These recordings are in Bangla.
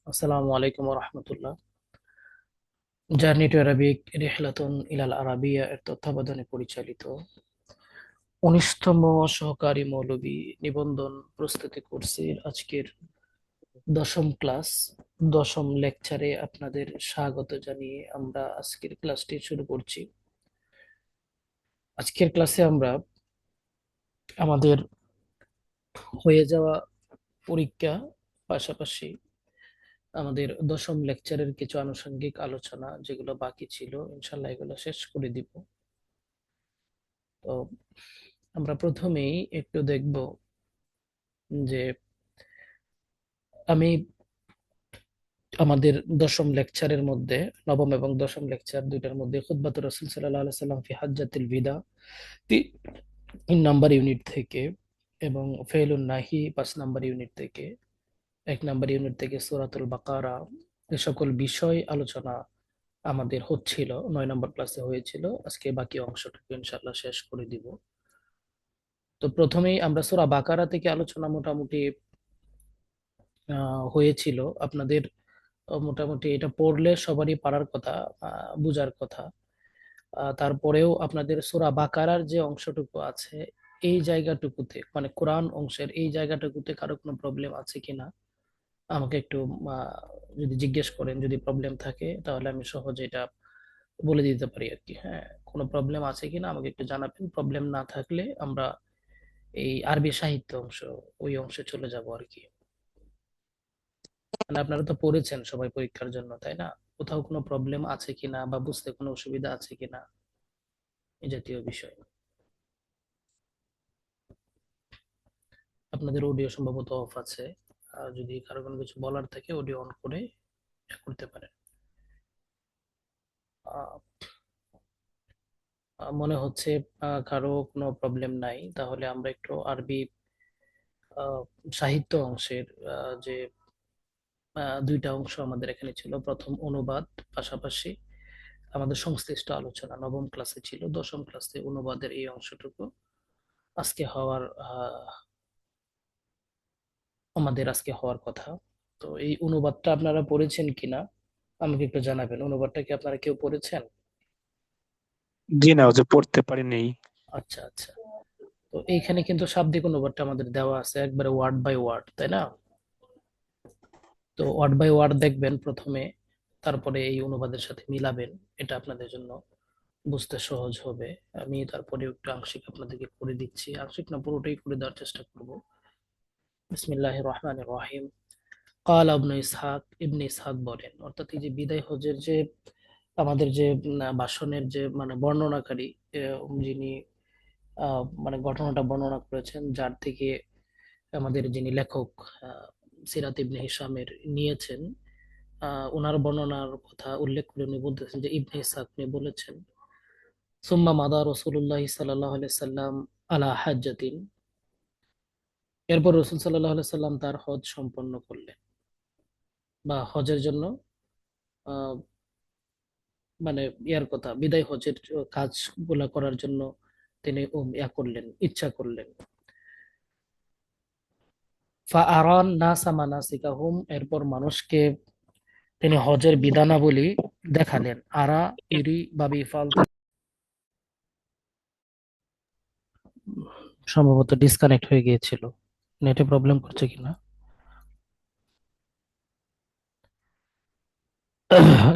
আসসালামু আলাইকুম রহমতুল্লাহ। জার্নি টু অ্যারাবিক রিহলাতুন ইলাল আরাবিয়া এর তত্ত্বাবধানে পরিচালিত 19তম সহকারী মৌলভী নিবন্ধন প্রস্তুতি কোর্সের আজকের দশম ক্লাস, দশম লেকচারে আপনাদের স্বাগত জানিয়ে আমরা আজকের ক্লাসটি শুরু করছি। আজকের ক্লাসে আমরা আমাদের হয়ে যাওয়া পরীক্ষা, পাশাপাশি আমাদের দশম লেকচারের কিছু আনুষঙ্গিক আলোচনা যেগুলো বাকি ছিল ইনশাল্লাহ এগুলো শেষ করে দিব। তো আমরা প্রথমেই একটু দেখব যে আমি আমাদের দশম লেকচারের মধ্যে, নবম এবং দশম লেকচার দুইটার মধ্যে খুতবাতুর রাসূল সাল্লাল্লাহু আলাইহি সাল্লাম ফি হাজ্জাতিল বিদা 3 নাম্বার ইউনিট থেকে এবং ফেলুন নাহি 5 নাম্বার ইউনিট থেকে, 1 নাম্বার ইউনিট থেকে সূরাতুল বাকারা, এ সকল বিষয় আলোচনা আমাদের হচ্ছিল, 9 নাম্বার ক্লাসে হয়েছিল। আজকে বাকি অংশটুকু ইনশাআল্লাহ শেষ করে দিব। তো প্রথমেই আমরা সূরা বাকারা থেকে আলোচনা মোটামুটি হয়েছিল আপনাদের। মোটামুটি এটা পড়লে সবারই পারার কথা, বুঝার কথা। তারপরেও আপনাদের সূরা বাকারার যে অংশটুকু আছে এই জায়গাটুকুতে, মানে কোরআন অংশের এই জায়গাটুকুতে কারো কোনো প্রবলেম আছে কিনা আমাকে একটু যদি জিজ্ঞেস করেন, যদি প্রবলেম থাকে তাহলে আমি সহজে এটা বলে দিতে পারি আর কি। হ্যাঁ, কোনো প্রবলেম আছে কিনা আমাকে একটু জানাবেন। প্রবলেম না থাকলে আমরা এই আরবি সাহিত্য অংশ, ওই অংশে চলে যাব আর কি। মানে আপনারা তো পড়েছেন সবাই পরীক্ষার জন্য, তাই না? কোথাও কোনো প্রবলেম আছে কিনা বা বুঝতে কোনো অসুবিধা আছে কিনা, এই জাতীয় বিষয়। আপনাদের অডিও সম্ভবত অফ আছে। যদি কারো কোনো কিছু বলার থাকে অডিও অন করে করতে পারেন। আহ, মনে হচ্ছে কারো কোনো প্রবলেম নাই। তাহলে আমরা একটু আরবি আহ, সাহিত্য অংশের যে দুইটা অংশ আমাদের এখানে ছিল, প্রথম অনুবাদ, পাশাপাশি আমাদের সংশ্লিষ্ট আলোচনা নবম ক্লাসে ছিল, দশম ক্লাসে অনুবাদের এই অংশটুকু আজকে হওয়ার আমাদের আজকে হওয়ার কথা। তো এই অনুবাদটা আপনারা পড়েছেন কিনা আমাকে একটু জানাবেন। অনুবাদটা কি আপনারা কেউ পড়েছেন? জি না, যে পড়তে পারি নেই। আচ্ছা আচ্ছা। তো এইখানে কিন্তু শাব্দিক অনুবাদটা আমাদের দেওয়া আছে একবারে ওয়ার্ড বাই ওয়ার্ড, তাই না? তো ওয়ার্ড বাই ওয়ার্ড দেখবেন প্রথমে, তারপরে এই অনুবাদের সাথে মিলাবেন। এটা আপনাদের জন্য বুঝতে সহজ হবে। আমি তারপরে একটু আংশিক আপনাদেরকে করে দিচ্ছি, আংশিক না পুরোটাই করে দেওয়ার চেষ্টা করব। বিসমিল্লাহির রহমানির রহিম। কাল ইবনে ইসহাক, ইবনে ইসহাক বলেন, অর্থাৎ এই যে বিদায় হজের যে আমাদের যে ভাষণের যে মানে বর্ণনাকারী, যিনি মানে ঘটনাটা বর্ণনা করেছেন, যার থেকে আমাদের যিনি লেখক সিরাত ইবনে হিশামের নিয়েছেন, ওনার বর্ণনার কথা উল্লেখ করে উনি বলতেছেন যে ইবনে ইসহাক উনি বলেছেন, সুম্মা মাদা রাসূলুল্লাহ সাল্লাল্লাহু আলাইহি সাল্লাম আলা হাজ্জাতিন, এরপর রাসূল সাল্লাল্লাহু আলাইহি সাল্লাম তার হজ সম্পন্ন করলেন, বা হজের জন্য আহ মানে ইয়ার কথা, বিদায় হজের কাজগুলা করার জন্য তিনি ইয়া করলেন, ইচ্ছা করলেন। ফাআরান নাসা মানাসিকাহুম, এরপর মানুষকে তিনি হজের বিধানাবলী দেখালেন। আরা ইরি বাবি ফাল, সম্ভবত ডিসকানেক্ট হয়ে গিয়েছিল, নেটে প্রবলেম করছে কিনা।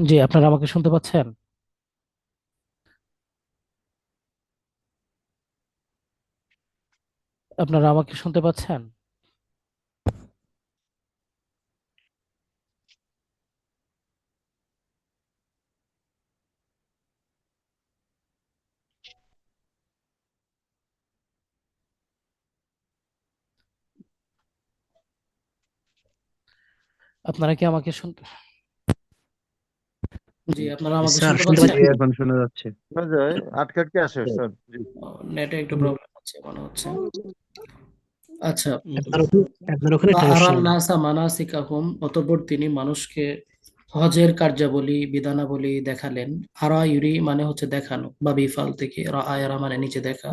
জি, আপনারা আমাকে শুনতে পাচ্ছেন? আপনারা আমাকে শুনতে পাচ্ছেন? আপনারা কি আমাকে শুনতে, জি আপনারা আমাকে স্যার, শুনতে শুনতে পাচ্ছেন? জি এখন শোনা যাচ্ছে। শোনা যায়, আটকে আটকে আসে স্যার। জি। নেটে একটু প্রবলেম হচ্ছে মনে হচ্ছে। আচ্ছা। আপনার ওখানে সমস্যা আরান নেই। নাসা মানাসিকাহুম, অতঃপর তিনি মানুষকে হজের কার্যাবলী বিধানাবলী দেখালেন। আরা ইউরি মানে হচ্ছে দেখানো, বা বিফাল থেকে রা আয়ারা মানে নিচে দেখা,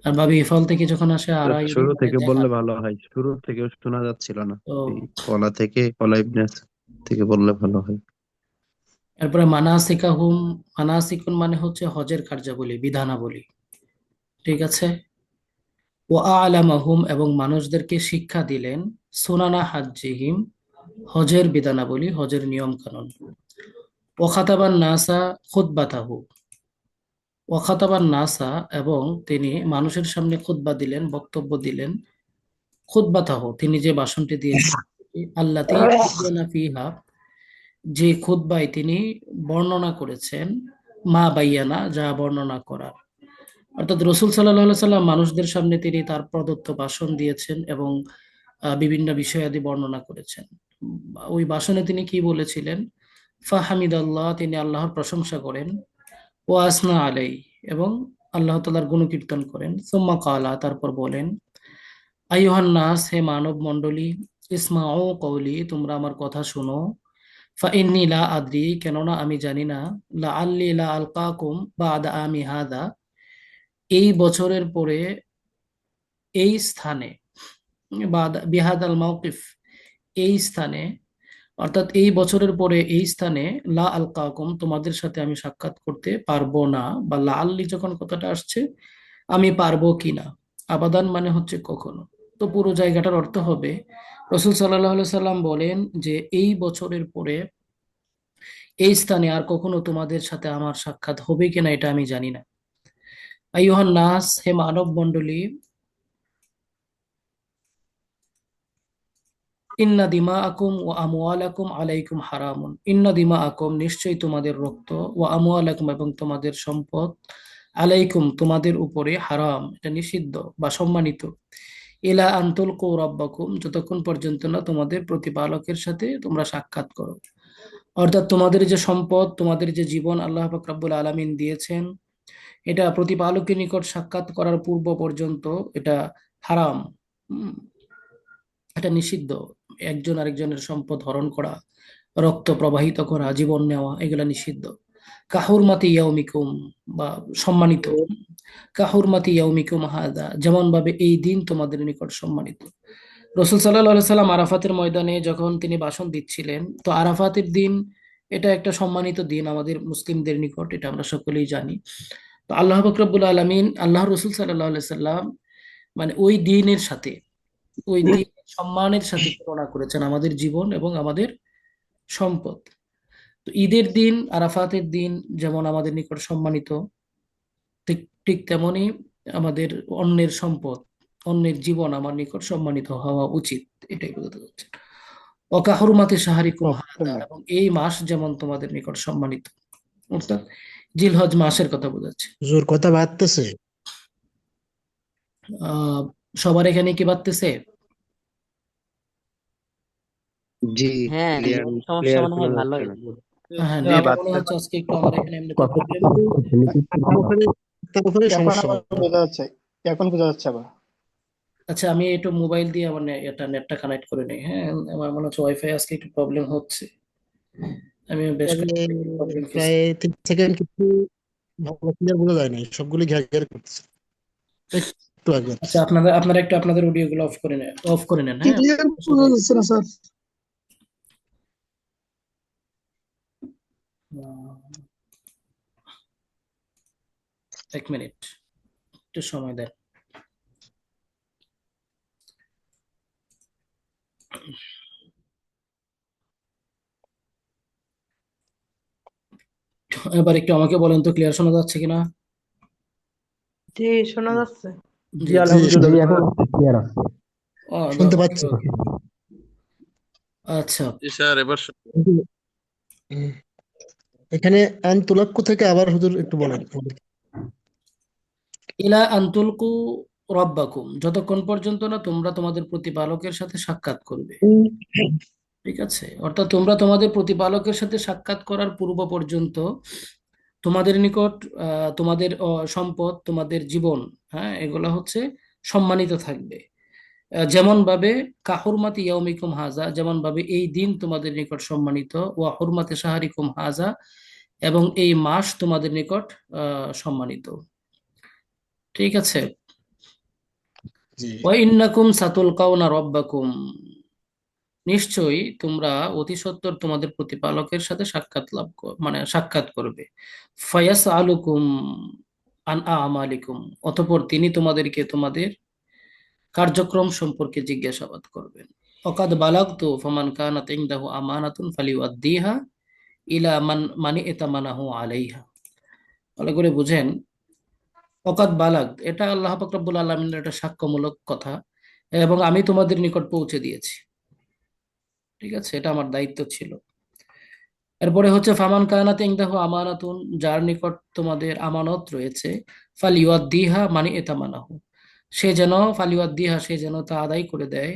আর ভাবি ইফল থেকে যখন আসে তো আরা শুরু ইউরিদ থেকে বললে জাহাদ। ভালো হয়, শুরু থেকে শোনা যাচ্ছিল না। তো এই কলা থেকে, কলা ইবনে থেকে বললে ভালো হয়। এরপরে মানাসিকাহুম, মানাসিকুন মানে হচ্ছে হজের কার্যাবলী, বিধানাবলী। ঠিক আছে। ও আলামাহুম, এবং মানুষদেরকে শিক্ষা দিলেন সুনানা হাজ্জিহিম, হজের বিধানাবলী, হজের নিয়ম কানুন। ওয়াখাতাবান নাসা খুতবাতাহু, ওয়াখাতাবান নাসা, এবং তিনি মানুষের সামনে খুতবা দিলেন, বক্তব্য দিলেন। খুতবাতাহু, তিনি যে ভাষণটি দিয়েছেন, আল্লাতী বায়্যানা ফিহা, যে খুতবায় তিনি বর্ণনা করেছেন, মা বাইয়ানা, যা বর্ণনা করার। অর্থাৎ রসুল সাল্লাহ সাল্লাম মানুষদের সামনে তিনি তার প্রদত্ত ভাষণ দিয়েছেন এবং বিভিন্ন বিষয়াদি বর্ণনা করেছেন। ওই ভাষণে তিনি কি বলেছিলেন? ফাহামিদাল্লাহ, তিনি আল্লাহর প্রশংসা করেন। ও আসনা আলাই, এবং আল্লাহ তাআলার গুণকীর্তন করেন। সুম্মা কালা, তারপর বলেন, আইয়ুহান নাস, হে মানব মণ্ডলী, ইসমাউ কওলি, তোমরা আমার কথা শোনো। ফাইন্নী লা আদ্রি, কেননা আমি জানি না, লা আল্লি লা আলকাকুম বাদা আমি হাদা, এই বছরের পরে এই স্থানে, বিহাদাল মাওকিফ, এই স্থানে, অর্থাৎ এই বছরের পরে এই স্থানে, লা আলকাকুম, তোমাদের সাথে আমি সাক্ষাৎ করতে পারবো না। বা লা আল্লি যখন কথাটা আসছে, আমি পারবো কিনা, আবাদান মানে হচ্ছে কখনো। তো পুরো জায়গাটার অর্থ হবে, রসুল সাল্লাহ সাল্লাম বলেন যে এই বছরের পরে এই স্থানে আর কখনো তোমাদের সাথে আমার সাক্ষাৎ হবে কিনা এটা আমি জানি না। আইয়ুহান নাস, হে মানব মণ্ডলী, ইন্না দিমা আকুম ও আমওয়ালাকুম আলাইকুম হারামুন, ইন্না দিমা আকুম, নিশ্চয়ই তোমাদের রক্ত, ও আমওয়ালাকুম, এবং তোমাদের সম্পদ, আলাইকুম, তোমাদের উপরে, হারাম, এটা নিষিদ্ধ বা সম্মানিত। ইলা আনতুল কৌ রব্বাকুম, যতক্ষণ পর্যন্ত না তোমাদের প্রতিপালকের সাথে তোমরা সাক্ষাৎ করো। অর্থাৎ তোমাদের যে সম্পদ, তোমাদের যে জীবন আল্লাহ পাক রব্বুল আলামিন দিয়েছেন, এটা প্রতিপালকের নিকট সাক্ষাৎ করার পূর্ব পর্যন্ত এটা হারাম। হুম, এটা নিষিদ্ধ। একজন আরেকজনের সম্পদ হরণ করা, রক্ত প্রবাহিত করা, জীবন নেওয়া, এগুলা নিষিদ্ধ। কাহুরমাতি ইয়াউমিকুম, বা সম্মানিত। কাহুরমাতি ইয়াউমিকুম হাদা, যেমন ভাবে এই দিন তোমাদের নিকট সম্মানিত। রসুল সাল্লাহ সাল্লাম আরাফাতের ময়দানে যখন তিনি ভাষণ দিচ্ছিলেন, তো আরাফাতের দিন এটা একটা সম্মানিত দিন আমাদের মুসলিমদের নিকট, এটা আমরা সকলেই জানি। তো আল্লাহ পাক রব্বুল আলামিন, আল্লাহ রসুল সাল্লাহ সাল্লাম, মানে ওই দিনের সাথে, ওই দিন সম্মানের সাথে তুলনা করেছেন আমাদের জীবন এবং আমাদের সম্পদ। তো ঈদের দিন, আরাফাতের দিন যেমন আমাদের নিকট সম্মানিত, ঠিক ঠিক তেমনি আমাদের অন্যের সম্পদ, অন্যের জীবন আমার নিকট সম্মানিত হওয়া উচিত, এটাই বোঝাতে চাচ্ছে। অকাহরমাতে সাহারিকুম হাদা, এবং এই মাস যেমন তোমাদের নিকট সম্মানিত, অর্থাৎ জিলহজ মাসের কথা বোঝাচ্ছে। জোর কথা বাড়তেছে। আহ সবার এখানে কি বাড়তেছে? জি, হ্যাঁ, ক্লিয়ার, নেট সমস্যা ক্লিয়ার মনে শোনা হয় যাচ্ছে ভালোই। না। হ্যাঁ, জি নেট মনে বাচ্চা। হচ্ছে আজকে একটু আমার এখানে এমনি কথা প্রবলেম। তার উপরে এখন সমস্যা আবার হবে। বোঝা যাচ্ছে, এখন বোঝা যাচ্ছে আবার। আচ্ছা, আমি একটু মোবাইল দিয়ে আমার এটা নেটটা কানেক্ট করে নিই। হ্যাঁ, আমার মনে হচ্ছে ওয়াইফাই আজকে একটু প্রবলেম হচ্ছে। আমি বেশ আগে কয়েকটা প্রবলেম ফেস। প্রায় 3 সেকেন্ড কিছু ভালো ক্লিয়ার বোঝা যায় না, সবগুলি ঘ্যার ঘ্যার করতেছে একটু আগে। আচ্ছা, আপনারা আপনারা একটু আপনাদের অডিও গুলো অফ করে নেন, হ্যাঁ। ক্লিয়ার বোঝা যাচ্ছে না স্যার। এক মিনিট, একটু সময় দেন। এবার একটু আমাকে বলেন তো, ক্লিয়ার শোনা যাচ্ছে কিনা? জি, শোনা যাচ্ছে। জি জি, জি। আলহামদুলিল্লাহ জি, শোনা এখন যাচ্ছে। ক্লিয়ার আছে, শুনতে ওকে, পাচ্ছি। ওকে। আচ্ছা, জি স্যার এবার কিন্তু, উম, এখানে আনতুলাক্কু থেকে আবার হুজুর একটু বলেন। ইলা আনতুলকু রব্বাকুম, যতক্ষণ পর্যন্ত না তোমরা তোমাদের প্রতিপালকের সাথে সাক্ষাৎ করবে। ঠিক আছে, অর্থাৎ তোমরা তোমাদের প্রতিপালকের সাথে সাক্ষাৎ করার পূর্ব পর্যন্ত তোমাদের নিকট তোমাদের সম্পদ, তোমাদের জীবন, হ্যাঁ, এগুলা হচ্ছে সম্মানিত থাকবে। যেমন ভাবে কাহুরমাতি ইয়াউমিকুম হাজা, যেমন ভাবে এই দিন তোমাদের নিকট সম্মানিত, ওয়া হুরমাতে শাহরিকুম হাজা, এবং এই মাস তোমাদের নিকট সম্মানিত। ঠিক আছে। জি। ওয়া ইন্নাকুম সাতুলকাউনা রাব্বাকুম, নিশ্চয়ই তোমরা অতি সত্বর তোমাদের প্রতিপালকের সাথে সাক্ষাৎ মানে সাক্ষাৎ করবে। ফায়াস আলুকুম আন আমালিকুম, অতঃপর তিনি তোমাদেরকে তোমাদের কার্যক্রম সম্পর্কে জিজ্ঞাসাবাদ করবেন। অকাদ বালাগতু ফামান কানাত ইনদাহু আমানাতুন ফালিউদ্দিহা ইলা মানি ইতামানাহু আলাইহা। ভালো করে বুঝেন, অকাদ বালাগ এটা আল্লাহ পাক রব্বুল আলামিনের একটা সাক্ষ্যমূলক কথা, এবং আমি তোমাদের নিকট পৌঁছে দিয়েছি। ঠিক আছে, এটা আমার দায়িত্ব ছিল। এরপরে হচ্ছে ফামান কানাত ইনদাহু আমানাতুন, যার নিকট তোমাদের আমানত রয়েছে, ফালিউদ্দিহা মানি ইতামানাহু, সে যেন তা আদায় করে দেয়।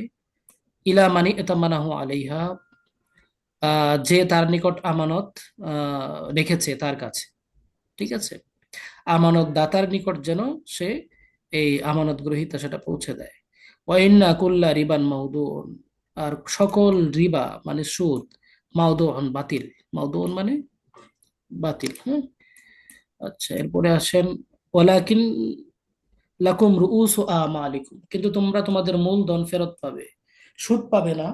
ইলা মানি ইতামানাহু আলাইহা, যে তার নিকট আমানত রেখেছে তার কাছে। ঠিক আছে, আমানত দাতার নিকট যেন সে এই আমানত গ্রহীতা সেটা পৌঁছে দেয়। ওয়াইন্না কুল্লা রিবান মাউদুন, আর সকল রিবা মানে সুদ, মাউদুন বাতিল, মাউদুন মানে বাতিল। হ্যাঁ, আচ্ছা, এরপরে আসেন ওয়ালাকিন লাকুম রুউসু আমালিকুম, কিন্তু তোমরা তোমাদের মূলধন ফেরত পাবে, সুদ পাবে না।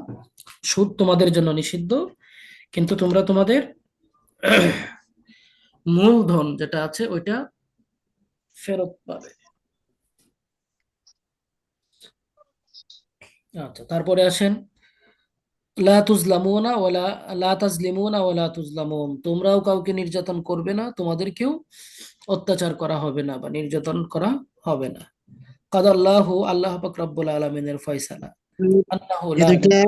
সুদ তোমাদের জন্য নিষিদ্ধ, কিন্তু তোমরা তোমাদের মূলধন যেটা আছে ওইটা ফেরত পাবে। আচ্ছা, তারপরে আসেন লা তুজলামুনা ওয়ালা লা তাজলিমুনা ওয়ালা তুজলামুন, তোমরাও কাউকে নির্যাতন করবে না, তোমাদেরকেও অত্যাচার করা হবে না বা নির্যাতন করা হবে না। কাদাল্লাহু, আল্লাহ পাক রব্বুল আলামিনের ফয়সালা, আন্নাহু এই লা, দুইটা,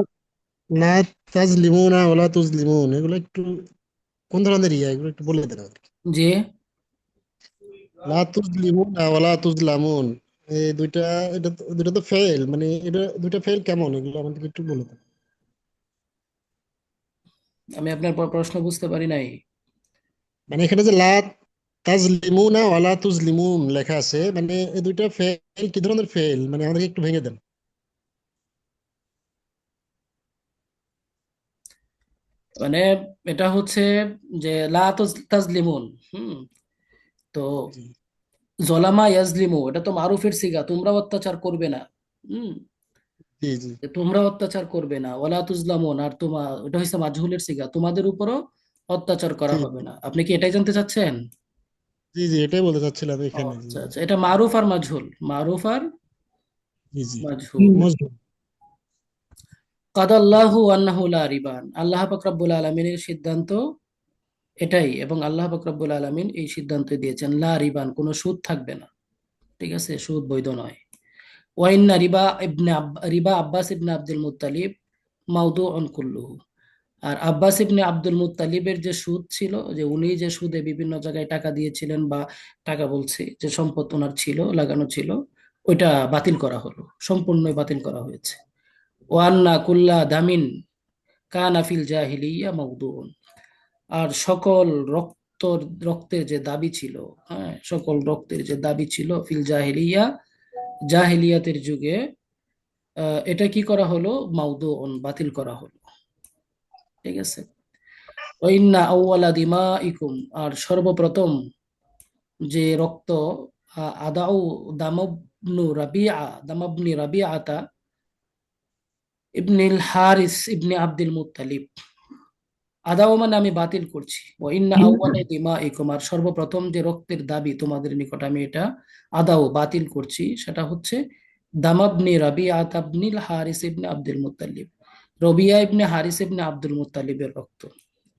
লা তাজলিমুনা ওয়ালা তুজলিমুন, এগুলো একটু কোন ধরনের এগুলো একটু বলে দেন আমাকে। যে লা তুজলিমুনা ওয়ালা তুজলামুন, এই দুইটা, দুইটা তো ফেল, মানে এটা দুইটা ফেল কেমন, এগুলো আমাকে একটু বলে দেন। আমি আপনার প্রশ্ন বুঝতে পারি নাই। মানে এখানে যে লা তাজলিমুনা ওয়ালা তুজলিমুন লেখা আছে, মানে এই দুইটা ফেল কি ধরনের ফেল, মানে আমাদেরকে একটু ভেঙে দেন। মানে এটা হচ্ছে যে লা তাজলিমুন, হুম, তো জি জলামা ইয়াজলিমু এটা তো মারুফের সিগা, তোমরা অত্যাচার করবে না। হুম, জি জি যে তোমরা অত্যাচার করবে না, ওয়ালা তুজলামুন, আর তোমার এটা হচ্ছে মাজহুলের সিগা, তোমাদের উপরও অত্যাচার করা জি হবে না। আপনি কি এটাই জানতে চাচ্ছেন? জি জি, এটাই বলতে চাচ্ছিলাম ও এখানে। জি আচ্ছা আচ্ছা, এটা মারুফ আর মাজহুল, মারুফ আর জি জি। মাজহুল। মজবুত। কাদাল্লাহু আন্নাহু লা রিবান, আল্লাহ পাক রব্বুল আলামিনের সিদ্ধান্ত এটাই, এবং আল্লাহ পাক রব্বুল আলামিন এই সিদ্ধান্ত দিয়েছেন লা রিবান, কোনো সুদ থাকবে না। ঠিক আছে, সুদ বৈধ নয়। ওয়াইন্না রিবা আব্বাস ইবনে আব্দুল মুত্তালিব মাউদুউন কুল্লুহু, আর আব্বাস ইবনে আব্দুল মুত্তালিবের যে সুদ ছিল, যে উনি যে সুদে বিভিন্ন জায়গায় টাকা দিয়েছিলেন, বা টাকা বলছে যে সম্পদ ওনার ছিল, লাগানো ছিল, ওইটা বাতিল করা হলো, সম্পূর্ণই বাতিল করা হয়েছে। ওয়ান্না কুল্লা দামিন কানা ফিল জাহিলিয়া মাউদুউন, আর সকল রক্তের যে দাবি ছিল, হ্যাঁ, সকল রক্তের যে দাবি ছিল ফিল জাহিলিয়া, জাহিলিয়াতের যুগে, এটা কি করা হলো, মাউদুউন বাতিল করা হলো। ঠিক আছে, ওয়াইন্না আউওয়ালা দিমাইকুম, আর সর্বপ্রথম যে রক্ত, আদাউ দামাবনি রাবিআতা ইবনিল হারিস ইবনে আব্দুল মুত্তালিব, আদাও মানে আমি বাতিল করছি, ওয়াইন্না আউওয়ালা দিমাইকুম, আর সর্বপ্রথম যে রক্তের দাবি তোমাদের নিকট আমি এটা আদাও বাতিল করছি, সেটা হচ্ছে দামাবনি রাবিআতা ইবনিল হারিস ইবনে আব্দুল মুত্তালিব, রবিয়া ইবনে হারিস ইবনে আব্দুল মুত্তালিবের রক্ত।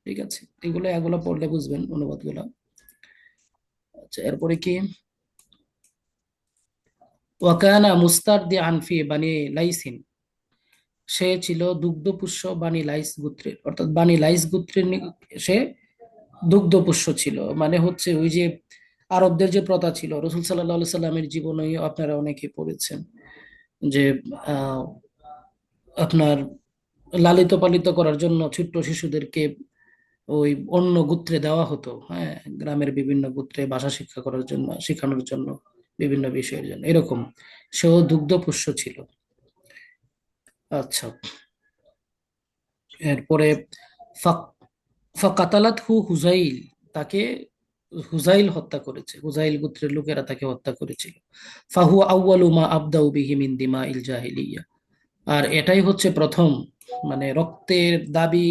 ঠিক আছে, এগুলো পড়লে বুঝবেন অনুবাদগুলো। আচ্ছা, এরপরে কি, ওয়াকানা মুস্তারদিআন ফি বানি লাইসিন, সে ছিল দুগ্ধপুষ্য বানি লাইস গোত্রের, অর্থাৎ বানি লাইস গোত্রের সে দুগ্ধপুষ্য ছিল। মানে হচ্ছে ওই যে আরবদের যে প্রথা ছিল, রসুল সাল্লাহ সাল্লামের জীবনে আপনারা অনেকে পড়েছেন, যে আহ, আপনার লালিত পালিত করার জন্য ছোট্ট শিশুদেরকে ওই অন্য গোত্রে দেওয়া হতো, হ্যাঁ, গ্রামের বিভিন্ন গোত্রে ভাষা শিক্ষা করার জন্য, শেখানোর জন্য, বিভিন্ন বিষয়ের জন্য, এরকম সেও দুগ্ধপোষ্য ছিল। আচ্ছা, এরপরে ফাকাতালাত হু হুজাইল, তাকে হুজাইল হত্যা করেছে, হুজাইল গোত্রের লোকেরা তাকে হত্যা করেছিল। ফাহুয়া আউয়ালু মা আবদাউ বিহি মিন দিমাইল জাহিলিয়া। আর এটাই হচ্ছে প্রথম, মানে রক্তের দাবি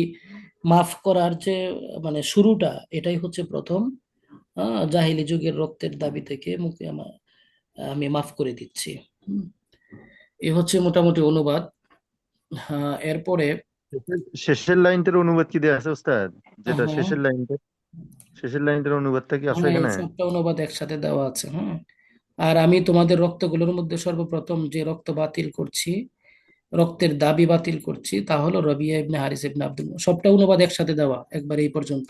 মাফ করার যে মানে শুরুটা, এটাই হচ্ছে প্রথম। জাহিলি যুগের রক্তের দাবি থেকে মুক্তি আমি মাফ করে দিচ্ছি। হুম, এ হচ্ছে মোটামুটি অনুবাদ। এরপরে শেষের লাইনটার অনুবাদ কি দেওয়া আছে ওস্তাদ? যেটা হ্যাঁ, শেষের লাইনটার অনুবাদটা কি আছে হ্যাঁ, এখানে? সবটা অনুবাদ একসাথে দেওয়া আছে। হ্যাঁ, আর আমি তোমাদের রক্তগুলোর মধ্যে সর্বপ্রথম যে রক্ত বাতিল করছি, রক্তের দাবি বাতিল করছি, তা হলো রবিয়া ইবনে হারিস ইবনে আব্দুল সবটা অনুবাদ একসাথে দেওয়া একবার এই পর্যন্ত।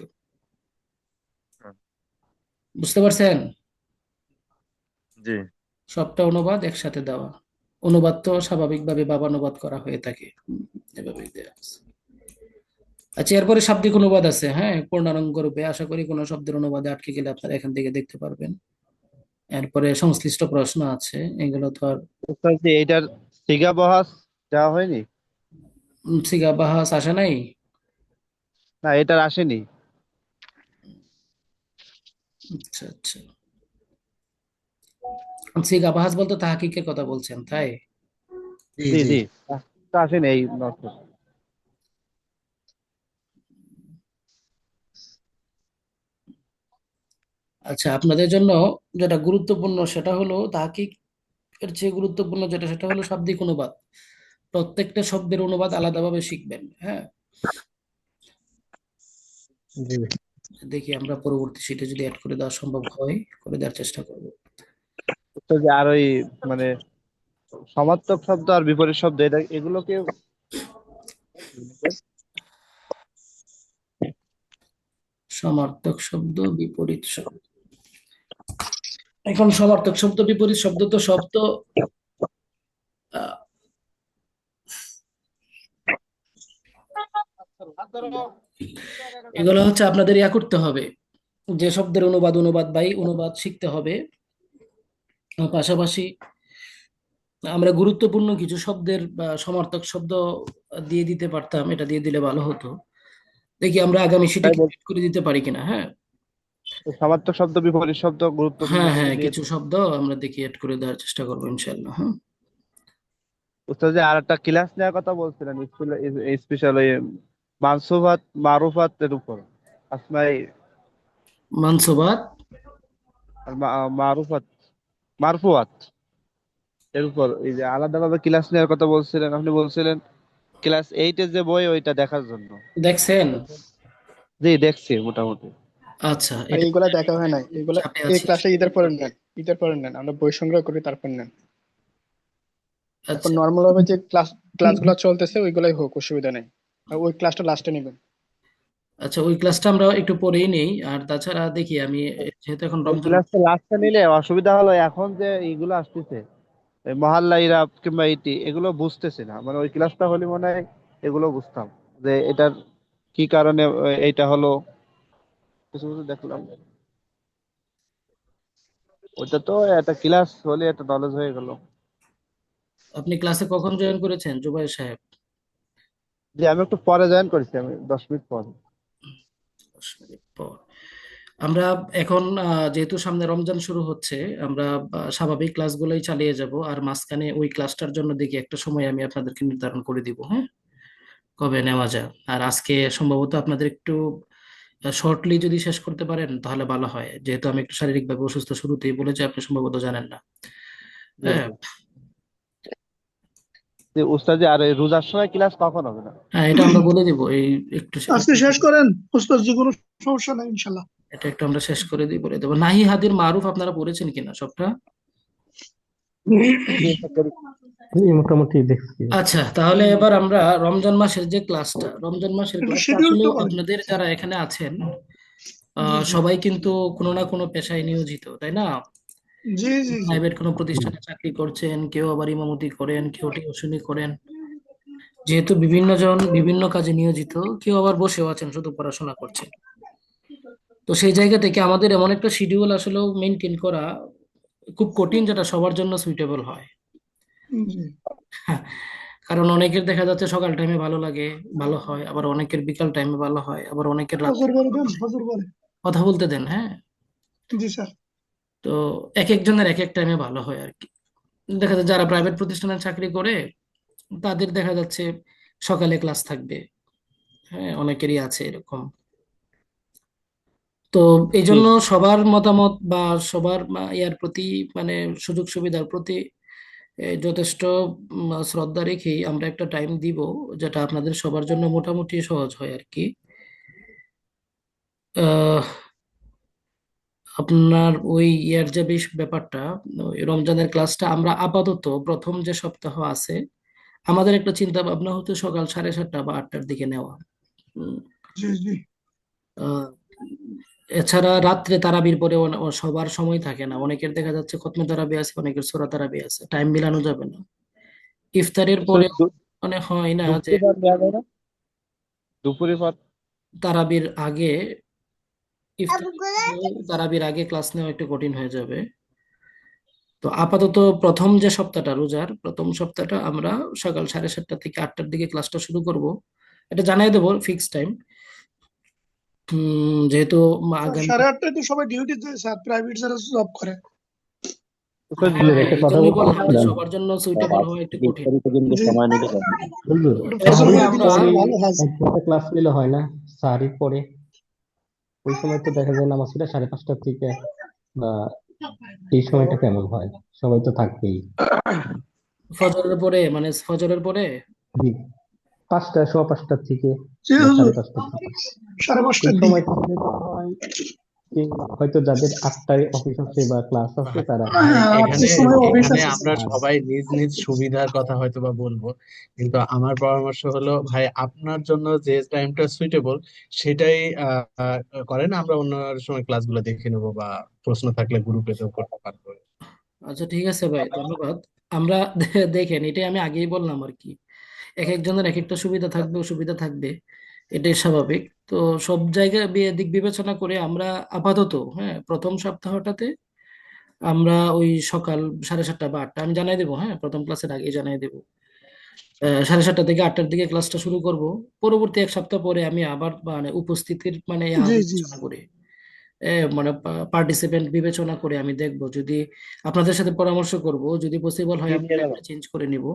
বুঝতে পারছেন? জি। সবটা অনুবাদ একসাথে দেওয়া। অনুবাদ তো স্বাভাবিকভাবে বাবানুবাদ করা হয়ে থাকে। এভাবেই দেওয়া আছে। আচ্ছা, এরপরে শাব্দিক অনুবাদ আছে। হ্যাঁ, পূর্ণাঙ্গ রূপে আশা করি কোনো শব্দের অনুবাদে আটকে গেলে আপনারা এখান থেকে দেখতে পারবেন। এরপরে সংশ্লিষ্ট প্রশ্ন আছে, এগুলো তো আর উস্তাদ জি, এইটার সিগা বহাস দেওয়া হয়নি? সিগা বাহাস আসে নাই। না, এটার আসেনি। আচ্ছা, আচ্ছা। সিগা বাহাস বলতে তাহকিকের কথা বলছেন, তাই? জি জি জি। জি, তা আসেনি এই নষ্ট। আচ্ছা, আপনাদের জন্য যেটা গুরুত্বপূর্ণ সেটা হলো তাহকিক এর চেয়ে গুরুত্বপূর্ণ যেটা সেটা হলো শাব্দিক অনুবাদ। প্রত্যেকটা শব্দের অনুবাদ আলাদাভাবে শিখবেন। হ্যাঁ, জি। দেখি আমরা পরবর্তী শীটে যদি অ্যাড করে দেওয়া সম্ভব হয় করে দেওয়ার চেষ্টা করব। উস্তাদ জি, আর ওই মানে সমার্থক শব্দ আর বিপরীত শব্দ এগুলোকে সমার্থক শব্দ, বিপরীত শব্দ। এখন সমার্থক শব্দ বিপরীত শব্দ তো সব তো আহ, এগুলো হচ্ছে আপনাদের ইয়া করতে হবে, যে শব্দের অনুবাদ বাই অনুবাদ শিখতে হবে। পাশাপাশি আমরা গুরুত্বপূর্ণ কিছু শব্দের সমার্থক শব্দ দিয়ে দিতে পারতাম, এটা দিয়ে দিলে ভালো হতো। দেখি আমরা আগামী শীটে তাই কিছু add করে দিতে পারি কিনা। হ্যাঁ, সমার্থক শব্দ বিপরীত শব্দ গুরুত্বপূর্ণ হ্যাঁ, কিছু হ্যাঁ, দিয়ে। কিছু শব্দ আমরা দেখি এড করে দেওয়ার চেষ্টা করবো ইনশাল্লাহ। হ্যাঁ, উস্তাদ জি, আর একটা ক্লাস নেওয়ার কথা বলছিলেন স্পেশাল ওই মানসুবাত মারুফাত এর উপর আসমাই মানসুবাত। আর মারুফাত মারফুয়াত এর উপর এই যে আলাদাভাবে ক্লাস নেওয়ার কথা বলছিলেন, আপনি বলছিলেন ক্লাস 8 যে বই ওইটা দেখার জন্য। দেখছেন? জি, দেখছি মোটামুটি। আচ্ছা, আর এটা এইগুলা দেখা হয় নাই, এইগুলা চাপে এই আছি। ক্লাসে ঈদের পরে নেন, আমরা বই সংগ্রহ করি তারপর নেন। এখন আচ্ছা, নর্মাল ভাবে যে ক্লাসগুলো চলতেছে ওইগুলাই হোক, অসুবিধা নেই। আর ওই ক্লাসটা লাস্টে নেবেন। আচ্ছা, ওই ক্লাসটা আমরা একটু পরেই নেই। আর তাছাড়া দেখি আমি, যেহেতু এখন ওই রমজান। ক্লাসটা লাস্টে নিলে অসুবিধা হলো, এখন যে এইগুলো আসতেছে এই মহল্লা ইরাব কিংবা ইটি এগুলো বুঝতেছি না, মানে ওই ক্লাসটা হলে মনে হয় এগুলো বুঝতাম যে এটার কি কারণে এইটা হলো, কিছু কিছু দেখলাম। ওইটা তো একটা ক্লাস হলে একটা নলেজ হয়ে গেল। আপনি ক্লাসে কখন জয়েন করেছেন জুবাইর সাহেব? যে আমি একটু পরে জয়েন করেছি, আমি 10 মিনিট পরে। 10 মিনিট পর। আমরা এখন যেহেতু সামনে রমজান শুরু হচ্ছে, আমরা স্বাভাবিক ক্লাসগুলোই চালিয়ে যাব। আর মাঝখানে ওই ক্লাসটার জন্য দেখি একটা সময় আমি আপনাদেরকে নির্ধারণ করে দিব। হ্যাঁ, কবে নেওয়া যায়। আর আজকে সম্ভবত আপনাদের একটু শর্টলি যদি শেষ করতে পারেন তাহলে ভালো হয়, যেহেতু আমি একটু শারীরিকভাবে অসুস্থ, শুরুতেই বলেছি, আপনি সম্ভবত জানেন না। জি হ্যাঁ, জি। যে উস্তাদ জি, আর এই রোজার সময় ক্লাস কখন হবে না? হ্যাঁ, এটা আমরা বলে দিব এই একটু আজকে শেষ করেন ওস্তাদ জি, কোনো সমস্যা নাই ইনশাল্লাহ। এটা একটু আমরা শেষ করে দিই, বলে দেবো। নাহি হাদির মারুফ আপনারা পড়েছেন কিনা সবটা? জি, এটা করি। এই মোটামুটি দেখছি। আচ্ছা, তাহলে এবার আমরা রমজান মাসের যে ক্লাসটা, রমজান মাসের একটু ক্লাসটা আসলে শিডিউলটা বলেন। আপনাদের যারা এখানে আছেন জি জি সবাই কিন্তু কোনো না কোনো পেশায় নিয়োজিত, তাই না? জি জি জি। প্রাইভেট কোনো প্রতিষ্ঠানে চাকরি করছেন, কেউ আবার ইমামতি করেন, কেউ টিউশনি করেন। যেহেতু বিভিন্ন জন বিভিন্ন কাজে নিয়োজিত, কেউ আবার বসেও আছেন শুধু পড়াশোনা করছেন। তো সেই জায়গা থেকে আমাদের এমন একটা শিডিউল আসলে মেনটেন করা খুব কঠিন, যেটা সবার জন্য সুইটেবল হয়। জি। কারণ অনেকের দেখা যাচ্ছে সকাল টাইমে ভালো লাগে, ভালো হয়, আবার অনেকের বিকাল টাইমে ভালো হয়, আবার অনেকের রাত্রে ফজর করে ভালো দেন, হয়। ফজর করে। কথা বলতে দেন। হ্যাঁ, জি স্যার। তো এক একজনের এক এক টাইমে ভালো হয় আর কি। দেখা যায় যারা প্রাইভেট প্রতিষ্ঠানে চাকরি করে তাদের দেখা যাচ্ছে সকালে ক্লাস থাকবে। হ্যাঁ, অনেকেরই আছে এরকম। তো এই জি জন্য সবার মতামত বা সবার ইয়ার প্রতি মানে সুযোগ সুবিধার প্রতি যথেষ্ট শ্রদ্ধা রেখেই আমরা একটা টাইম দিব, যেটা আপনাদের সবার জন্য মোটামুটি সহজ হয় আর কি। আহ, আপনার ওই ইয়ার যে বেশ ব্যাপারটা, ওই রমজানের ক্লাসটা আমরা আপাতত প্রথম যে সপ্তাহ আছে আমাদের একটা চিন্তা ভাবনা হতো সকাল 7:30 বা 8টার দিকে নেওয়া। উম, জি জি। আহ, এছাড়া রাত্রে তারাবির পরে সবার সময় থাকে না, অনেকের দেখা যাচ্ছে খতমে তারাবি আছে, অনেকের সূরা তারাবি আছে, টাইম মিলানো যাবে না। ইফতারের তো পরে মানে হয় না যে দুপুরে ভাত দেওয়া যায় না? দুপুরে ভাত তারাবির আগে, ইফতারের পরে তারাবির আগে ক্লাস নেওয়া একটু কঠিন হয়ে যাবে। তো আপাতত প্রথম যে সপ্তাহটা, রোজার প্রথম সপ্তাহটা আমরা সকাল 7:30 থেকে 8টার দিকে ক্লাসটা শুরু করব। এটা জানাই দেবো ফিক্স টাইম, যেহেতু আগামী, 8:30টায় তো সবাই ডিউটিতে স্যার, প্রাইভেট যারা জব করে। স্যার, হ্যাঁ একটা এই কথা জন্যই বলতে বললাম যে পারবেন? সবার জন্য সুইটেবল হওয়া একটু কঠিন। বিস্তারিত কিন্তু জি। সময় নিতে পারবেন। হুজুর, ওটা এর ফজর জন্য হয়ে দিলে আমরা স্যার ভালো হয়। একটা ক্লাস নিলে হয় না, সাহারির পরে ওই সময় তো দেখা যায় নামাজ পড়ে 5:30টার থেকে, বা এই সময়টা কেমন হয়? সবাই তো থাকবেই। ফজরের পরে মানে ফজরের পরে জি, 5টা, 5:15 থেকে জি বা হুজুর, 5:30 থেকে এই 5:30টার দিকে। সময়টা হলে তো হয় কি, হয়তো যাদের 8টায় অফিস আছে বা ক্লাস আছে তারা হ্যাঁ, ভাই, এখানে 8টার সময় অফিস এখানে আছে আমরা স্যার। আর সবাই নিজ নিজ সুবিধার কথা হয়তো বা বলবো, কিন্তু আমার পরামর্শ হলো ভাই, আপনার জন্য যে টাইমটা সুইটেবল সেটাই করেন। আমরা অন্য সময় ক্লাসগুলো দেখে নেবো, বা প্রশ্ন থাকলে গ্রুপে তো করতে পারবো। আচ্ছা ঠিক আছে ভাই, ধন্যবাদ। আমরা দেখেন, এটাই আমি আগেই বললাম আর কি, এক একজনের এক একটা সুবিধা থাকবে, অসুবিধা থাকবে, এটাই স্বাভাবিক। তো সব জায়গায় দিক বিবেচনা করে আমরা আপাতত, হ্যাঁ, প্রথম সপ্তাহটাতে আমরা ওই সকাল 7:30 বা 8টা আমি জানাই দেবো, হ্যাঁ, প্রথম ক্লাসের আগে জানাই দেবো। 7:30 থেকে 8টার দিকে ক্লাসটা শুরু করব। পরবর্তী এক সপ্তাহ পরে আমি আবার মানে উপস্থিতির মানে জি জি বিবেচনা করে মানে পার্টিসিপেন্ট বিবেচনা করে আমি দেখব, যদি আপনাদের সাথে পরামর্শ করব, যদি পসিবল হয় আমরা টাইমটা চেঞ্জ করে নিব।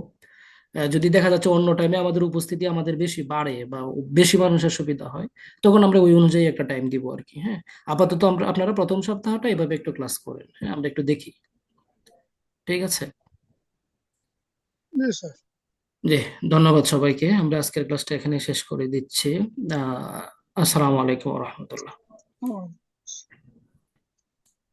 যদি দেখা যাচ্ছে অন্য টাইমে আমাদের উপস্থিতি আমাদের বেশি বাড়ে বা বেশি মানুষের সুবিধা হয়, তখন আমরা ওই অনুযায়ী একটা টাইম দিব আর কি। হ্যাঁ, আপাতত আমরা আপনারা প্রথম সপ্তাহটা এভাবে একটু ক্লাস করেন, হ্যাঁ, আমরা একটু দেখি। ঠিক আছে। জি স্যার। জি, ধন্যবাদ সবাইকে। আমরা আজকের ক্লাসটা এখানে শেষ করে দিচ্ছি। আসসালামু আলাইকুম রহমতুল্লাহ। হুম।